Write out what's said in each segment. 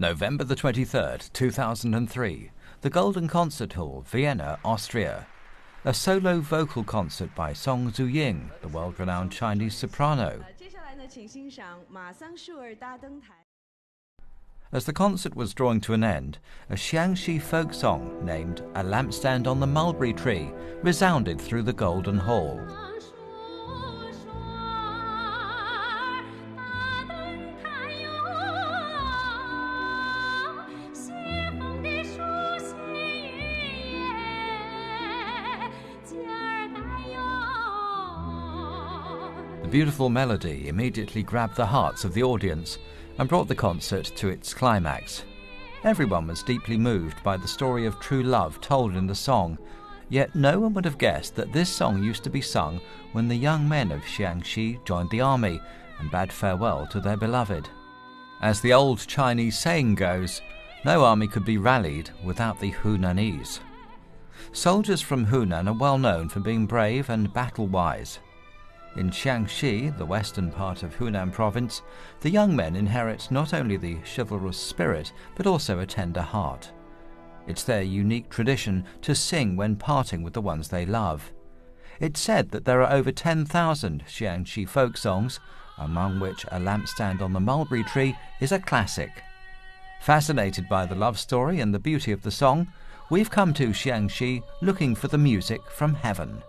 November the 23rd, 2003, the Golden Concert Hall, Vienna, Austria. A solo vocal concert by Song Zuying, the world-renowned Chinese soprano. As the concert was drawing to an end, a Xiangxi folk song named A Lampstand on the Mulberry Tree resounded through the Golden Hall. The beautiful melody immediately grabbed the hearts of the audience and brought the concert to its climax. Everyone was deeply moved by the story of true love told in the song, yet no one would have guessed that this song used to be sung when the young men of Xiangxi joined the army and bade farewell to their beloved. As the old Chinese saying goes, no army could be rallied without the Hunanese. Soldiers from Hunan are well known for being brave and battle-wise. In Xiangxi, the western part of Hunan province, the young men inherit not only the chivalrous spirit, but also a tender heart. It's their unique tradition to sing when parting with the ones they love. It's said that there are over 10,000 Xiangxi folk songs, among which A Lampstand on the Mulberry Tree is a classic. Fascinated by the love story and the beauty of the song, we've come to Xiangxi looking for the music from heaven.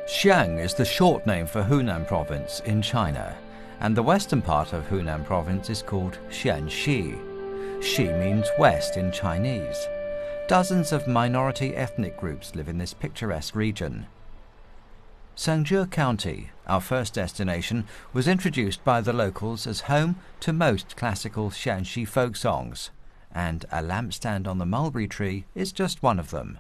Xiang is the short name for Hunan province in China, and the western part of Hunan province is called Xianxi. Xi means west in Chinese. Dozens of minority ethnic groups live in this picturesque region. Xiangzhi County, our first destination, was introduced by the locals as home to most classical Xiangxi folk songs, and A Lampstand on the Mulberry Tree is just one of them.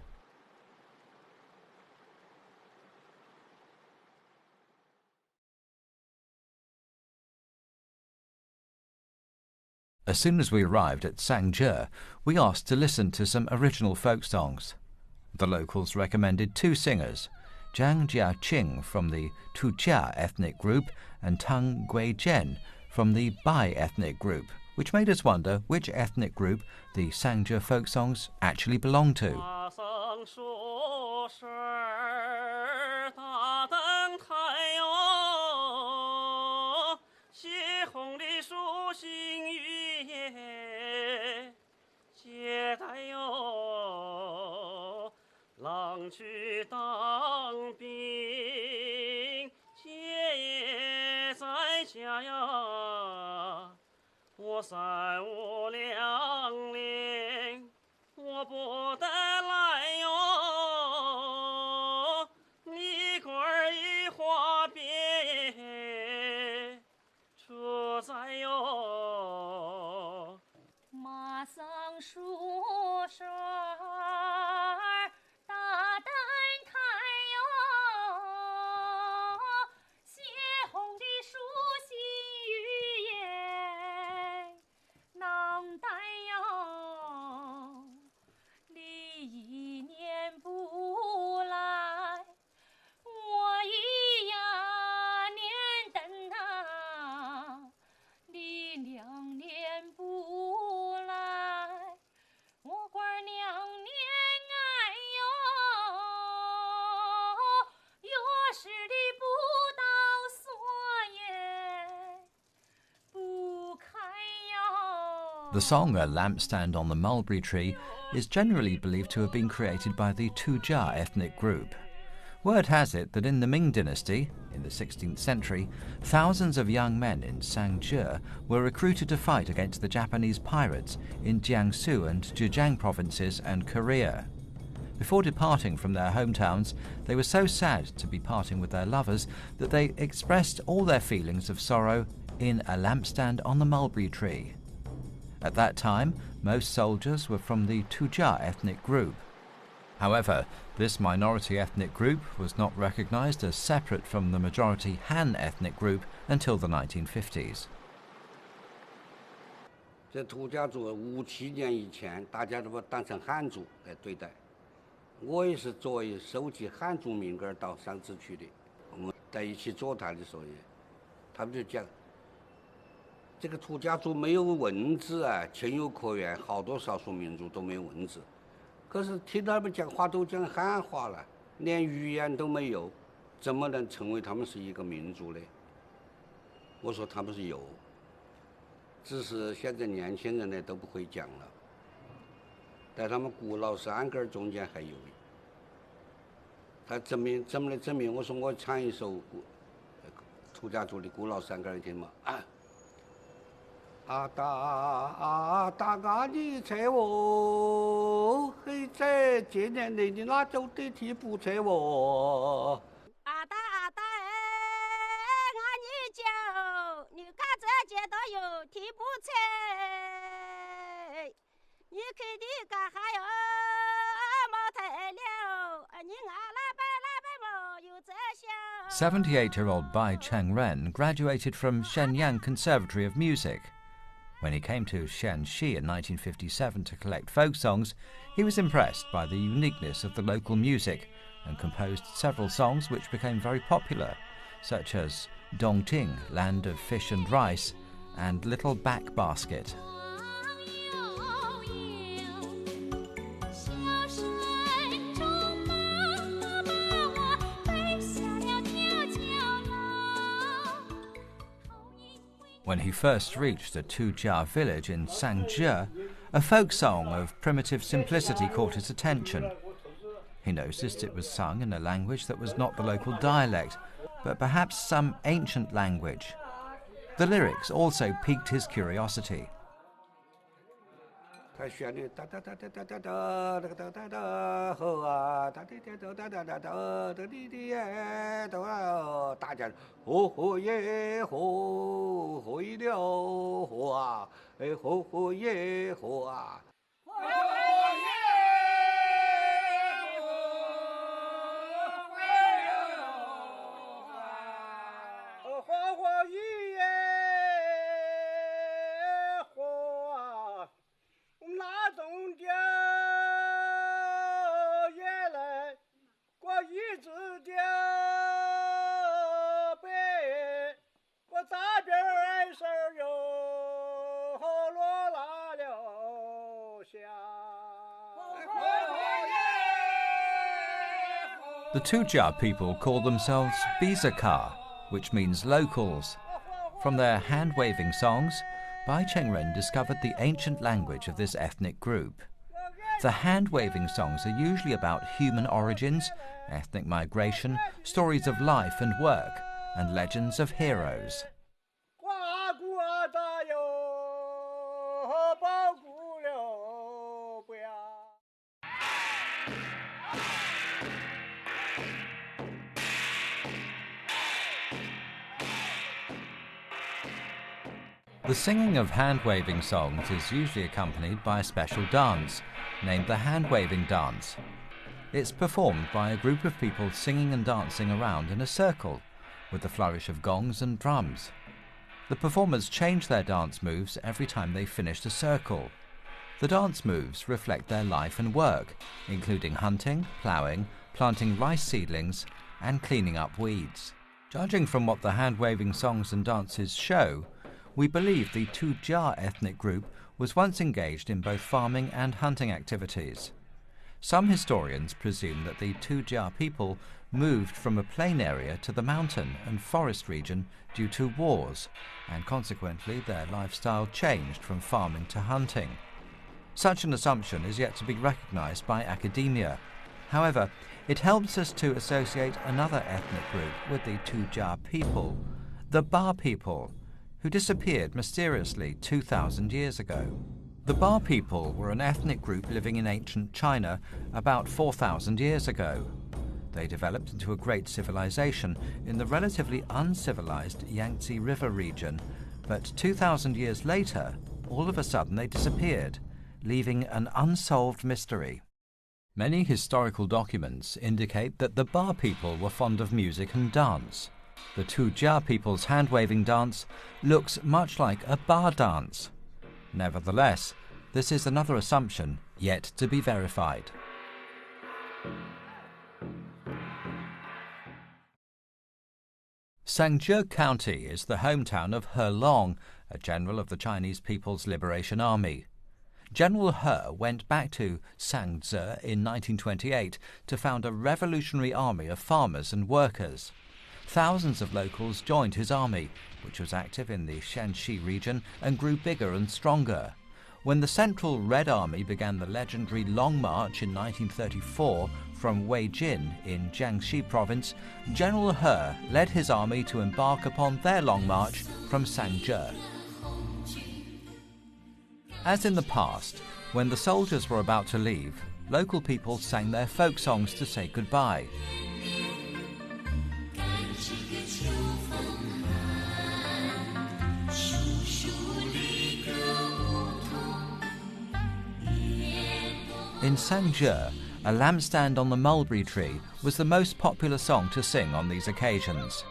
As soon as we arrived at Xiangzhi, we asked to listen to some original folk songs. The locals recommended two singers, Zhang Jiaqing from the Tujia ethnic group and Tang Guijian from the Bai ethnic group, which made us wonder which ethnic group the Xiangzhi folk songs actually belong to. The song A Lampstand on the Mulberry Tree is generally believed to have been created by the Tujia ethnic group. Word has it that in the Ming dynasty, in the 16th century, thousands of young men in Xiangzhi were recruited to fight against the Japanese pirates in Jiangsu and Zhejiang provinces and Korea. Before departing from their hometowns, they were so sad to be parting with their lovers that they expressed all their feelings of sorrow in A Lampstand on the Mulberry Tree. At that time, most soldiers were from the Tujia ethnic group. However, this minority ethnic group was not recognized as separate from the majority Han ethnic group until the 1950s. 这土家族57年以前，大家都把当成汉族来对待。我也是作为收集汉族民歌到上次去的，我们在一起座谈的时候，他们就讲，这个土家族没有文字啊，情有可原，好多少数民族都没有文字，可是听他们讲话都讲汉话了，连语言都没有，怎么能成为他们是一个民族呢？我说他们是有，只是现在年轻人呢都不会讲了，在他们古老山根中间还有。他怎么来证明？我说我唱一首土家族的古老山歌你听嘛。大家你猜我，黑仔今年你的那就得替补猜我。大哎，你叫你看这街道有替补猜，你肯定干还有茅台了，你拉有这项。 78-year-old Bai Cheng-ren graduated from Shenyang Conservatory of Music. When he came to Xiangxi in 1957 to collect folk songs, he was impressed by the uniqueness of the local music and composed several songs which became very popular, such as Dongting, Land of Fish and Rice, and Little Back Basket. When he first reached the Tujia village in Sangzhe, a folk song of primitive simplicity caught his attention. He noticed it was sung in a language that was not the local dialect, but perhaps some ancient language. The lyrics also piqued his curiosity. 他旋律哒哒哒哒哒哒哒哒哒哒哒吼啊，哒哒哒哒哒哒哒哒滴滴耶哒啊，大家吼吼耶吼吼一了吼啊，哎吼吼耶吼啊。The Tujia people call themselves Bizakar, which means locals. From their hand-waving songs, Bai Cheng-ren discovered the ancient language of this ethnic group. The hand-waving songs are usually about human origins, ethnic migration, stories of life and work, and legends of heroes. The singing of hand-waving songs is usually accompanied by a special dance, named the hand-waving dance. It's performed by a group of people singing and dancing around in a circle, with the flourish of gongs and drums. The performers change their dance moves every time they finish the circle. The dance moves reflect their life and work, including hunting, ploughing, planting rice seedlings, and cleaning up weeds. Judging from what the hand-waving songs and dances show, we believe the Tujia ethnic group was once engaged in both farming and hunting activities. Some historians presume that the Tujia people moved from a plain area to the mountain and forest region due to wars, and consequently their lifestyle changed from farming to hunting. Such an assumption is yet to be recognized by academia. However, it helps us to associate another ethnic group with the Tujia people, the Ba people, who disappeared mysteriously 2,000 years ago. The Ba people were an ethnic group living in ancient China about 4,000 years ago. They developed into a great civilization in the relatively uncivilized Yangtze River region, but 2,000 years later, all of a sudden they disappeared, leaving an unsolved mystery. Many historical documents indicate that the Ba people were fond of music and dance. The Tujia people's hand-waving dance looks much like a Ba dance. Nevertheless, this is another assumption yet to be verified. Xiangzhi County is the hometown of He Long, a general of the Chinese People's Liberation Army. General He went back to Xiangzhi in 1928 to found a revolutionary army of farmers and workers. Thousands of locals joined his army, which was active in the Xiangxi region and grew bigger and stronger. When the Central Red Army began the legendary Long March in 1934 from Weijin in Jiangxi province, General He led his army to embark upon their long march from Xiangzhi. As in the past, when the soldiers were about to leave, local people sang their folk songs to say goodbye. In Xiangzhi, a lampstand on the mulberry tree was the most popular song to sing on these occasions.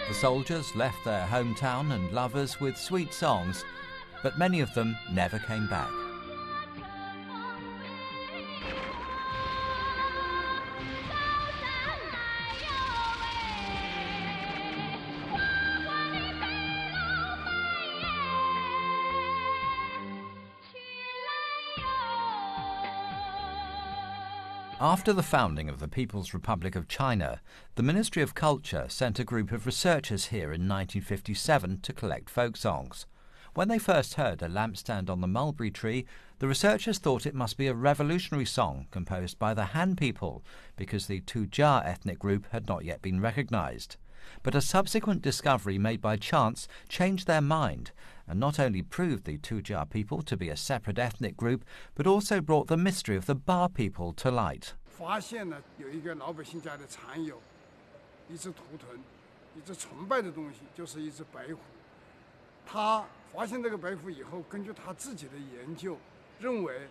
The soldiers left their hometown and lovers with sweet songs, but many of them never came back. After the founding of the People's Republic of China, the Ministry of Culture sent a group of researchers here in 1957 to collect folk songs. When they first heard A Lampstand on the Mulberry Tree, the researchers thought it must be a revolutionary song composed by the Han people, because the Tujia ethnic group had not yet been recognized. But a subsequent discovery made by chance changed their mind, and not only proved the Tujia people to be a separate ethnic group, but also brought the mystery of the Ba people to light. 发现了有一个老百姓家里藏有一只图腾，一只崇拜的东西，就是一只白虎。他发现这个白虎以后，根据他自己的研究，认为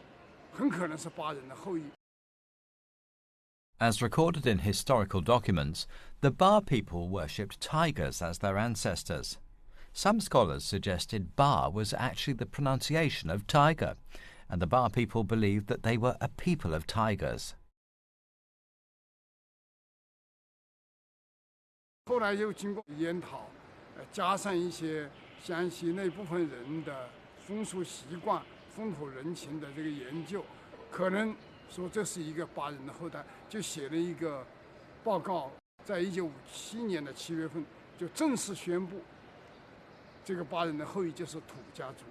很可能是巴人的后裔。 As recorded in historical documents, the Ba people worshipped tigers as their ancestors. Some scholars suggested Ba was actually the pronunciation of tiger, and the Ba people believed that they were a people of tigers. 后来又经过研讨，加上一些湘西那部分人的风俗习惯、风土人情的这个研究，可能说这是一个巴人的后代，就写了一个报告，在1957年的7月份就正式宣布，这个巴人的后裔就是土家族。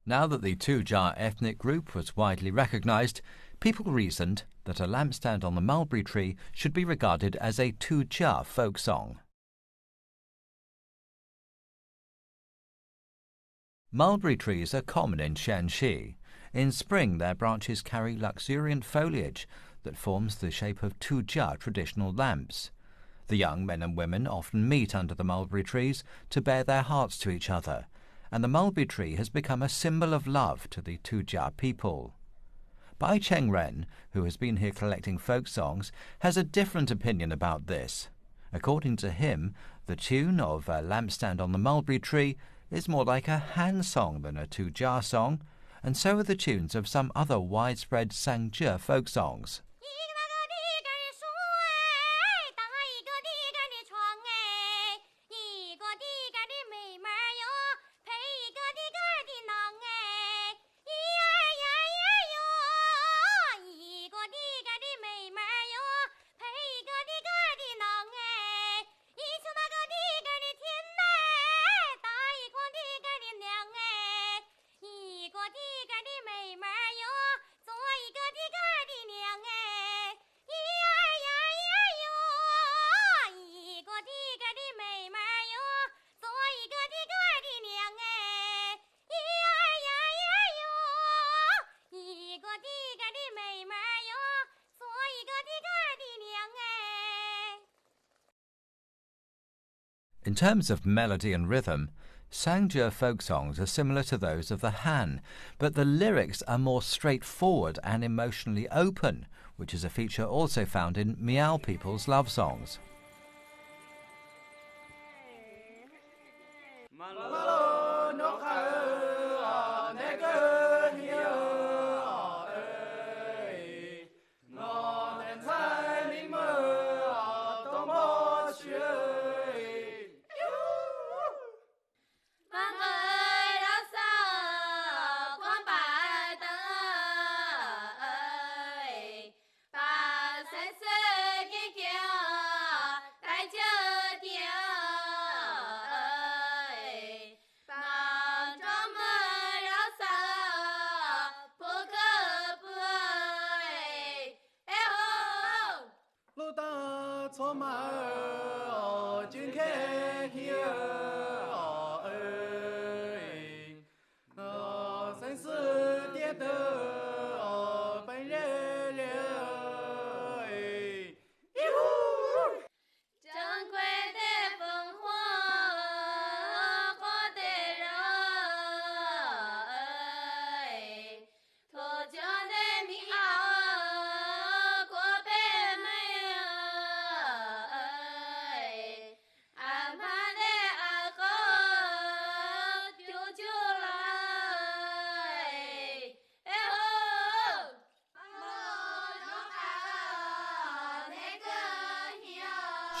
Now that the Tujia ethnic group was widely recognized, people reasoned that A Lampstand on the Mulberry Tree should be regarded as a Tujia folk song. Mulberry trees are common in Xiangxi. In spring, their branches carry luxuriant foliage that forms the shape of Tujia traditional lamps. The young men and women often meet under the mulberry trees to bare their hearts to each other, and the mulberry tree has become a symbol of love to the Tujia people. Bai Chengren, who has been here collecting folk songs, has a different opinion about this. According to him, the tune of A Lampstand on the Mulberry Tree is more like a Han song than a Tujia song, and so are the tunes of some other widespread Xiangzhi folk songs. In terms of melody and rhythm, Xiangzhi folk songs are similar to those of the Han, but the lyrics are more straightforward and emotionally open, which is a feature also found in Miao people's love songs.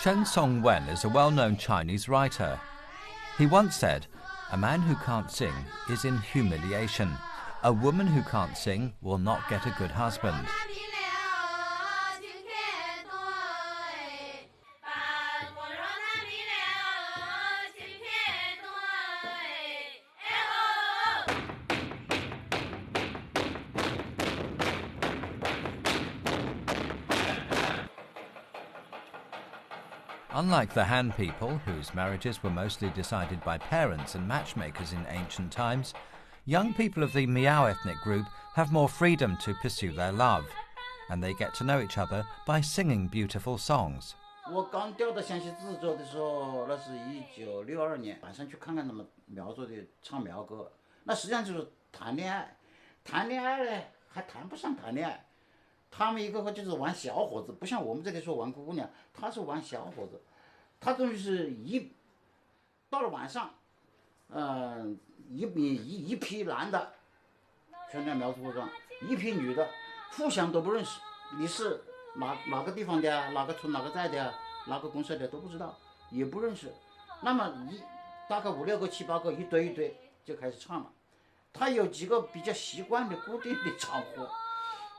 Shen Songwen is a well-known Chinese writer. He once said, "A man who can't sing is in humiliation. A woman who can't sing will not get a good husband." Unlike the Han people, whose marriages were mostly decided by parents and matchmakers in ancient times, young people of the Miao ethnic group have more freedom to pursue their love, and they get to know each other by singing beautiful songs. 我刚调到湘西自州的时候，那是1962年，晚上去看看他们苗族的唱苗歌，那实际上就是谈恋爱。谈恋爱呢，还谈不上谈恋爱，他们一个就是玩小伙子，不像我们这里说玩姑娘，他是玩小伙子。他等于是到了晚上，一批男的，全在苗族服装，一批女的，互相都不认识，你是哪个地方的啊，哪个村哪个寨的啊，哪个公社的都不知道，也不认识。那么大概5、6个、7、8个，一堆就开始唱了。他有几个比较习惯的固定的场合，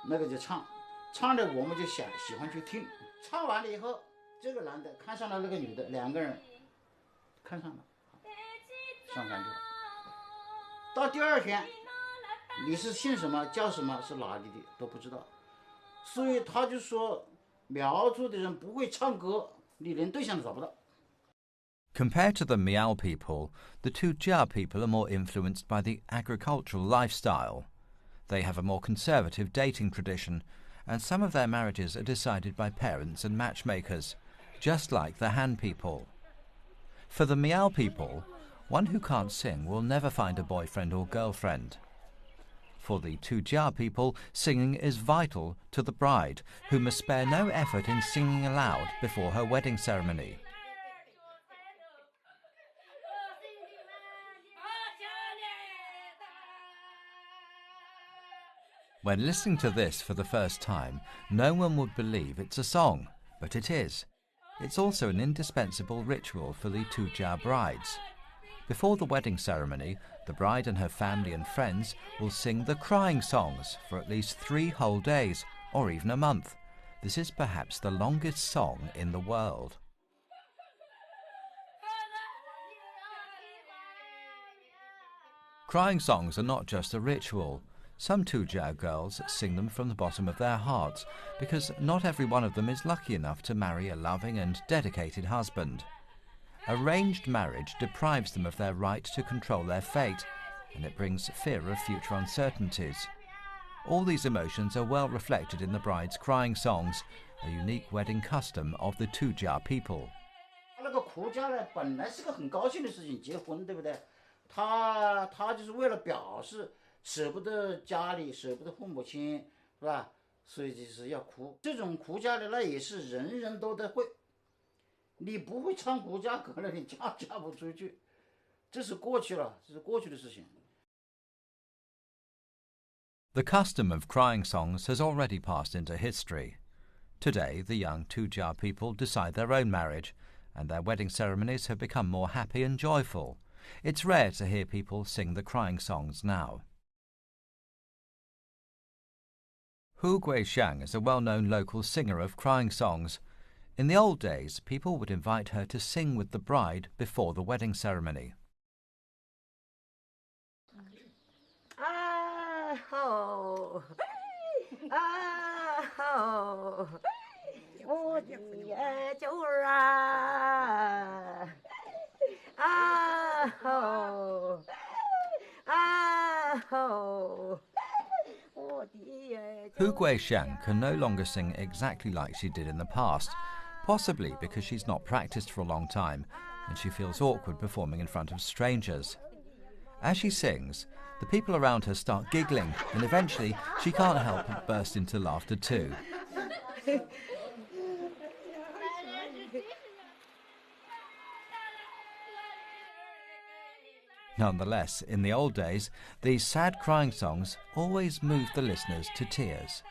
那个就唱的我们就喜欢去听。唱完了以后，这个男的看上了那个女的，2个人看上了，上山去了。到第2天，你是姓什么叫什么是哪里的都不知道，所以他就说苗族的人不会唱歌，你连对象都找不到。Compared to the Miao people, the Tujia people are more influenced by the agricultural lifestyle. They have a more conservative dating tradition, and some of their marriages are decided by parents and matchmakers, just like the Han people. For the Miao people, one who can't sing will never find a boyfriend or girlfriend. For the Tujia people, singing is vital to the bride, who must spare no effort in singing aloud before her wedding ceremony. When listening to this for the first time, no one would believe it's a song, but it is. It's also an indispensable ritual for the Tujia brides. Before the wedding ceremony, the bride and her family and friends will sing the crying songs for at least 3 whole days, or even a month. This is perhaps the longest song in the world. Crying songs are not just a ritual. Some Tujia girls sing them from the bottom of their hearts, because not every one of them is lucky enough to marry a loving and dedicated husband. Arranged marriage deprives them of their right to control their fate, and it brings fear of future uncertainties. All these emotions are well reflected in the bride's crying songs, a unique wedding custom of the Tujia people. 那个哭家呢，本来是个很高兴的事情，结婚对不对？他就是为了表示舍不得家里，舍不得父母亲，是吧？所以就是要哭。这种哭家的那也是人人都得会。你不会唱哭家，可能你嫁不出去，这是过去了，这是过去的事情。The custom of crying songs has already passed into history. Today, the young Tujia people decide their own marriage, and their wedding ceremonies have become more happy and joyful. It's rare to hear people sing the crying songs now. Hu Guixiang is a well-known local singer of crying songs. In the old days, people would invite her to sing with the bride before the wedding ceremony. 啊吼，啊吼，我的九儿啊，啊吼，啊吼，我的。Hu Guixiang can no longer sing exactly like she did in the past, possibly because she's not practiced for a long time and she feels awkward performing in front of strangers. As she sings, the people around her start giggling, and eventually she can't help but burst into laughter too. Nonetheless, in the old days, these sad crying songs always moved the listeners to tears.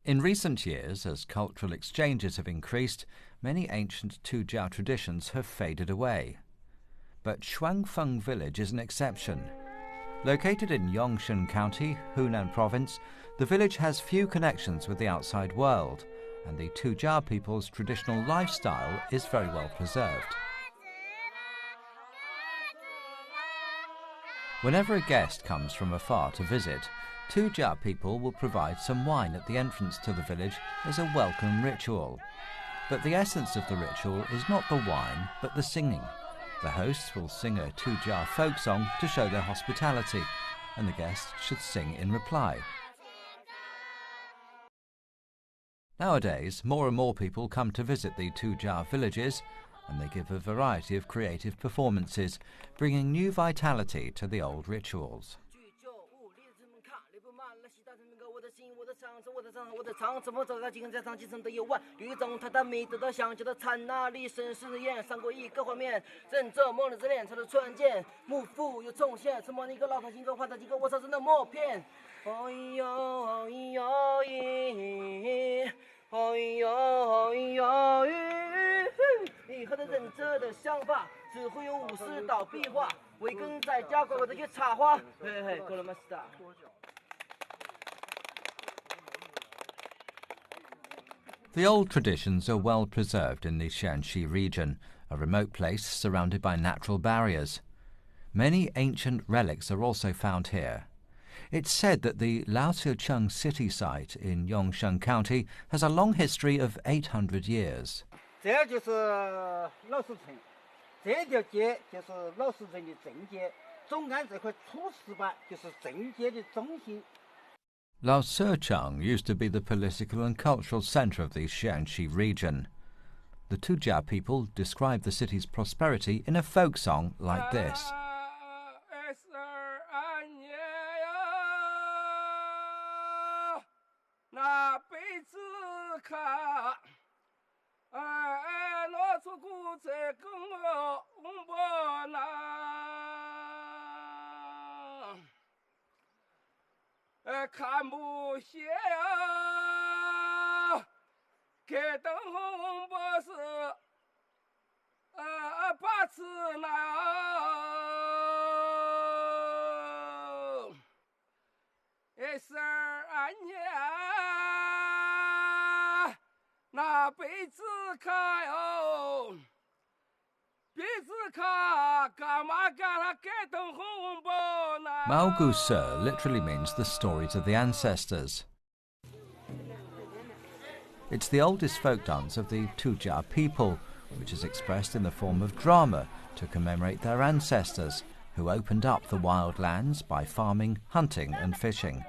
In recent years, as cultural exchanges have increased, many ancient Tujiao traditions have faded away. But Shuangfeng village is an exception. Located in Yongshun County, Hunan Province, the village has few connections with the outside world, and the Tujia people's traditional lifestyle is very well preserved. Whenever a guest comes from afar to visit, Tujia people will provide some wine at the entrance to the village as a welcome ritual. But the essence of the ritual is not the wine, but the singing. The hosts will sing a Tujia folk song to show their hospitality, and the guests should sing in reply. Nowadays, more and more people come to visit the Tujia villages, and they give a variety of creative performances, bringing new vitality to the old rituals. The old traditions are well preserved in the Xiangxi region, a remote place surrounded by natural barriers. Many ancient relics are also found here. It's said that the Laoxicheng city site in Yongshun County has a long history of 800 years. 这就是老石城，这条街就是老石城的正街，总安这块初石板就是正街的中心。 Laoxicheng used to be the political and cultural centre of the Xiangxi region. The Tujia people describe the city's prosperity in a folk song like this. Mao Se literally means the stories of the ancestors. It's the oldest folk dance of the Tujia people, which is expressed in the form of drama to commemorate their ancestors, who opened up the wild lands by farming, hunting and fishing.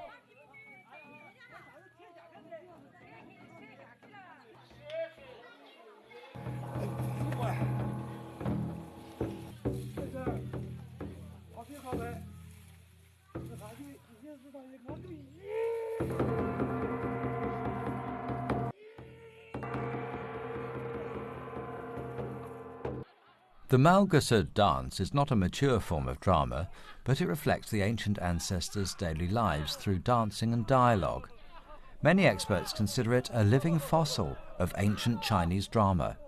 The Malgusud dance is not a mature form of drama, but it reflects the ancient ancestors' daily lives through dancing and dialogue. Many experts consider it a living fossil of ancient Chinese drama.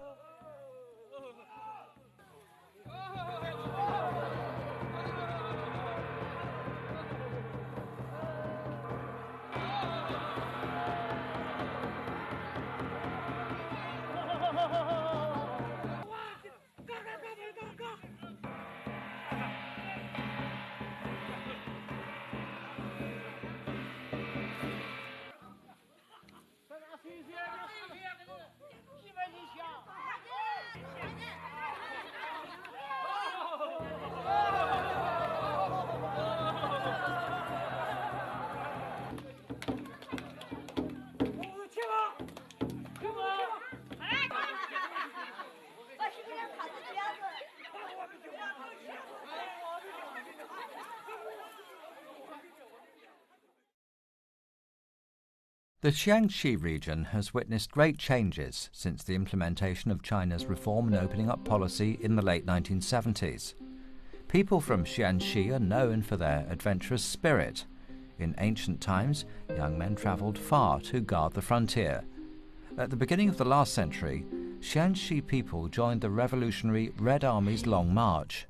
The Xiangxi region has witnessed great changes since the implementation of China's reform and opening up policy in the late 1970s. People from Xiangxi are known for their adventurous spirit. In ancient times, young men travelled far to guard the frontier. At the beginning of the last century, Xiangxi people joined the revolutionary Red Army's Long March.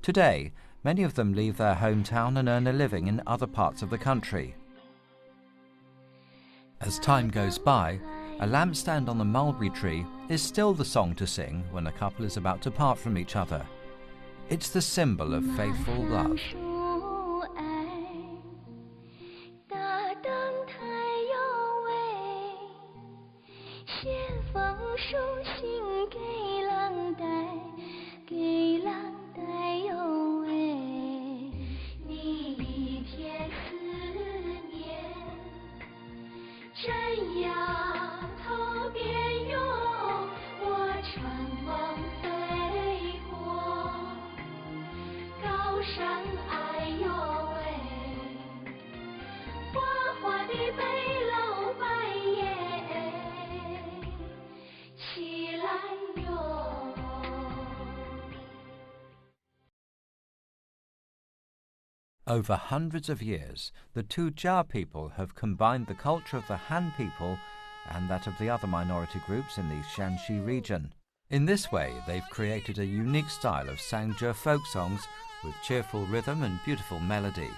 Today, many of them leave their hometown and earn a living in other parts of the country. As time goes by, a lampstand on the mulberry tree is still the song to sing when a couple is about to part from each other. It's the symbol of faithful love. Over hundreds of years, the two Jia people have combined the culture of the Han people and that of the other minority groups in the Xiangxi region. In this way, they've created a unique style of Xiangzhi folk songs with cheerful rhythm and beautiful melody.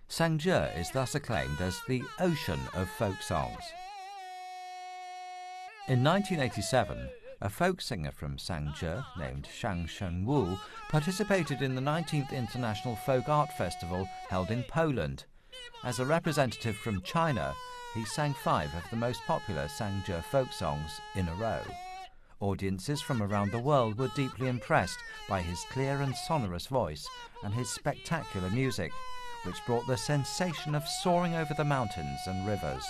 Xiangzhi is thus acclaimed as the ocean of folk songs. In 1987, a folk singer from Xiangzhi named Shang Shengwu participated in the 19th International Folk Art Festival held in Poland. As a representative from China, he sang 5 of the most popular Xiangzhi folk songs in a row. Audiences from around the world were deeply impressed by his clear and sonorous voice and his spectacular music, which brought the sensation of soaring over the mountains and rivers.